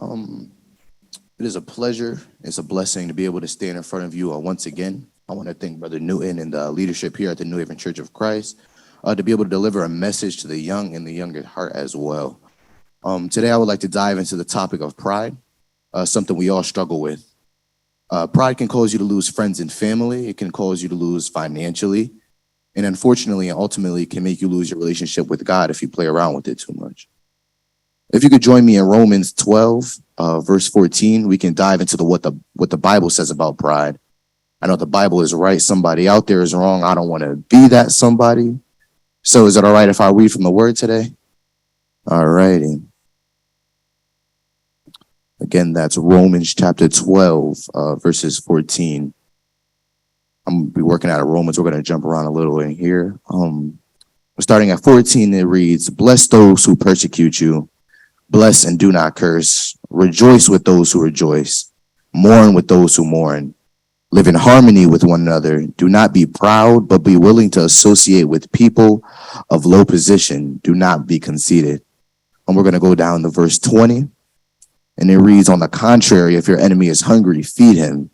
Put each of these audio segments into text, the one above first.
Um, it is a pleasure. It's a blessing to be able to stand in front of you once again. I want to thank Brother Newton and the leadership here at the New Haven Church of Christ to be able to deliver a message to the young and the younger heart as well. Today, I would like to dive into the topic of pride, something we all struggle with. Pride can cause you to lose friends and family. It can cause you to lose financially. And unfortunately, and ultimately, can make you lose your relationship with God if you play around with it too much. If you could join me in Romans 12, verse 14, we can dive into what the Bible says about pride. I know the Bible is right. Somebody out there is wrong. I don't want to be that somebody. So is it all right if I read from the word today? All righty. Again, that's Romans chapter 12, verses 14. I'm going to be working out of Romans. We're going to jump around a little in here. Starting at 14, it reads, "Bless those who persecute you. Bless and do not curse. Rejoice with those who rejoice. Mourn with those who mourn. Live in harmony with one another. Do not be proud, but be willing to associate with people of low position. Do not be conceited." And we're going to go down to verse 20. And it reads, "On the contrary, if your enemy is hungry, feed him.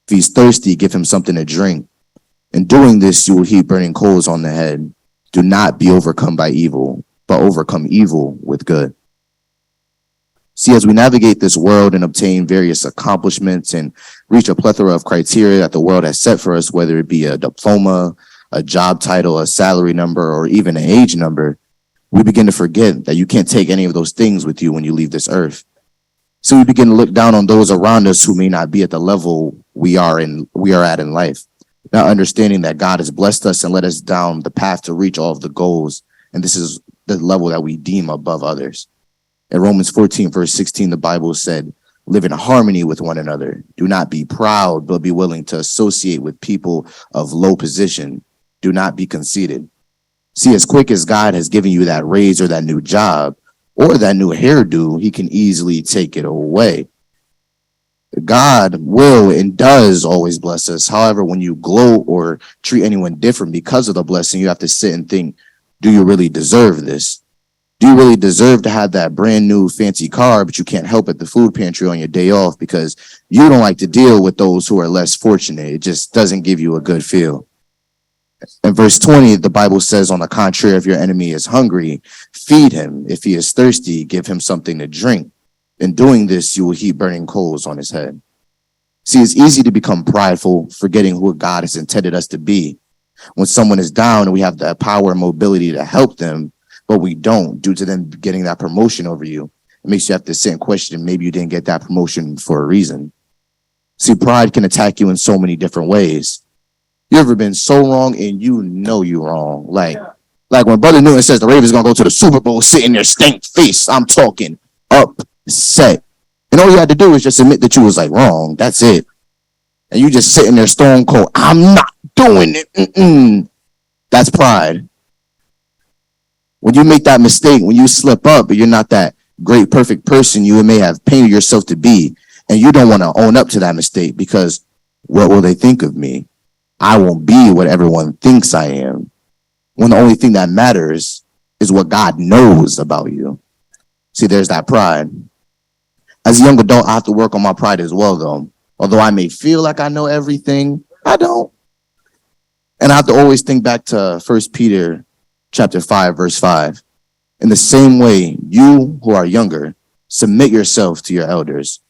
If he's thirsty, give him something to drink. In doing this, you will heap burning coals on the head. Do not be overcome by evil, but overcome evil with good." See, as we navigate this world and obtain various accomplishments and reach a plethora of criteria that the world has set for us, whether it be a diploma, a job title, a salary number, or even an age number, we begin to forget that you can't take any of those things with you when you leave this earth. So we begin to look down on those around us who may not be at the level we are at in life, not understanding that God has blessed us and led us down the path to reach all of the goals. And this is the level that we deem above others. In Romans 14, verse 16, the Bible said, "Live in harmony with one another. Do not be proud, but be willing to associate with people of low position. Do not be conceited." See, as quick as God has given you that raise or that new job or that new hairdo, he can easily take it away. God will and does always bless us. However, when you gloat or treat anyone different because of the blessing, you have to sit and think, do you really deserve this? Do you really deserve to have that brand new fancy car, but you can't help at the food pantry on your day off because you don't like to deal with those who are less fortunate? It just doesn't give you a good feel. In verse 20, the Bible says, "On the contrary, if your enemy is hungry, feed him. If he is thirsty, give him something to drink. In doing this, you will heap burning coals on his head." See, it's easy to become prideful, forgetting who God has intended us to be. When someone is down and we have the power and mobility to help them, but we don't due to them getting that promotion over you, it makes you have to sit and question, maybe you didn't get that promotion for a reason. See, pride can attack you in so many different ways. You ever been so wrong and you know you're wrong? Like when Brother Newton says the Ravens gonna go to the Super Bowl, sitting there stank face, I'm talking upset. And all you had to do is just admit that you was like wrong. That's it. And you just sitting there stone cold. I'm not doing it. That's pride. When you make that mistake, when you slip up, but you're not that great, perfect person you may have painted yourself to be, and you don't want to own up to that mistake because what will they think of me? I won't be what everyone thinks I am. When the only thing that matters is what God knows about you. See, there's that pride. As a young adult, I have to work on my pride as well, though. Although I may feel like I know everything, I don't. And I have to always think back to 1 Peter chapter 5, verse 5. "In the same way, you who are younger, submit yourself to your elders.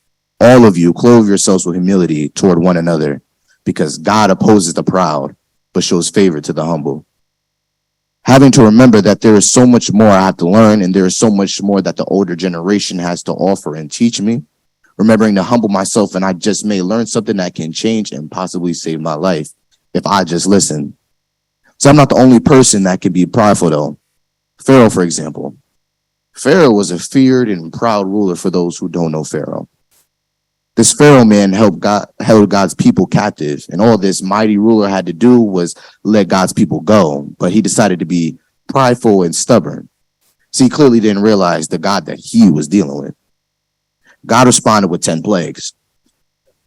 All of you, clothe yourselves with humility toward one another, because God opposes the proud, but shows favor to the humble." Having to remember that there is so much more I have to learn, and there is so much more that the older generation has to offer and teach me. Remembering to humble myself, and I just may learn something that can change and possibly save my life if I just listen. So I'm not the only person that can be prideful, though. Pharaoh, for example. Pharaoh was a feared and proud ruler for those who don't know Pharaoh. This Pharaoh man held God's people captive, and all this mighty ruler had to do was let God's people go, but he decided to be prideful and stubborn. See, he clearly didn't realize the God that he was dealing with. God responded with 10 plagues.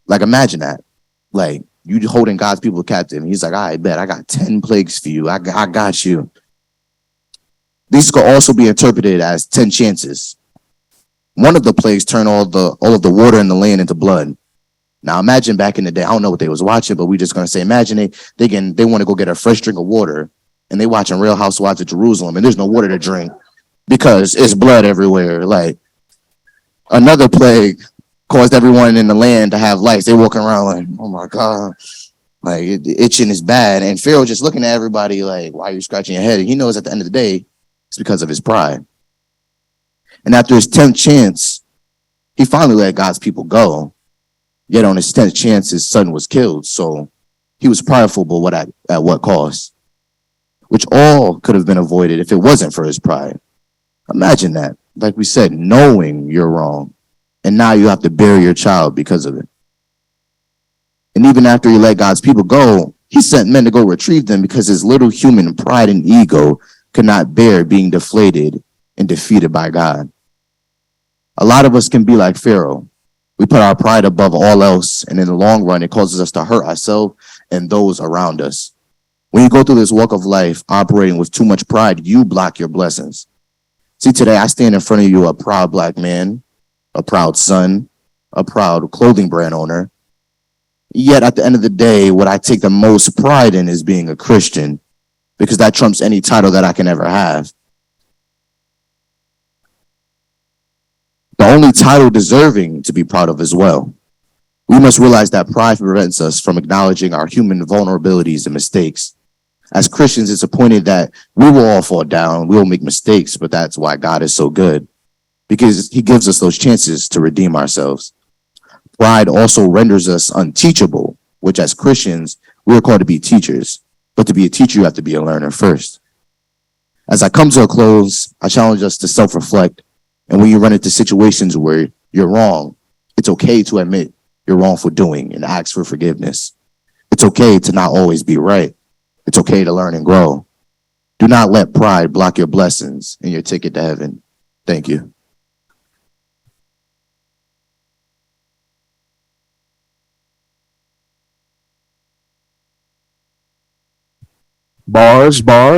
Like, imagine that. Like, you holding God's people captive, and he's like, "I bet I got 10 plagues for you. I got you." These could also be interpreted as 10 chances. One of the plagues turned all of the water in the land into blood. Now imagine back in the day, I don't know what they was watching, but we just gonna say, imagine they want to go get a fresh drink of water, and they watching Real Housewives of Jerusalem, and there's no water to drink because it's blood everywhere. Like another plague caused everyone in the land to have lice. They walking around like, oh my God, like itching is bad. And Pharaoh just looking at everybody like, why are you scratching your head? And he knows at the end of the day, it's because of his pride. And after his 10th chance, he finally let God's people go. Yet on his 10th chance, his son was killed. So he was prideful, but at what cost? Which all could have been avoided if it wasn't for his pride. Imagine that. Like we said, knowing you're wrong. And now you have to bury your child because of it. And even after he let God's people go, he sent men to go retrieve them because his little human pride and ego could not bear being deflated and defeated by God. A lot of us can be like Pharaoh. We put our pride above all else, and in the long run, it causes us to hurt ourselves and those around us. When you go through this walk of life operating with too much pride, you block your blessings. See, today I stand in front of you a proud black man, a proud son, a proud clothing brand owner. Yet at the end of the day, what I take the most pride in is being a Christian, because that trumps any title that I can ever have. The only title deserving to be proud of as well. We must realize that pride prevents us from acknowledging our human vulnerabilities and mistakes. As Christians, it's appointed that we will all fall down, we will make mistakes, but that's why God is so good, because he gives us those chances to redeem ourselves. Pride also renders us unteachable, which as Christians, we are called to be teachers. But to be a teacher, you have to be a learner first. As I come to a close, I challenge us to self-reflect. And when you run into situations where you're wrong, it's okay to admit you're wrongful doing and ask for forgiveness. It's okay to not always be right. It's okay to learn and grow. Do not let pride block your blessings and your ticket to heaven. Thank you. Bars, bars.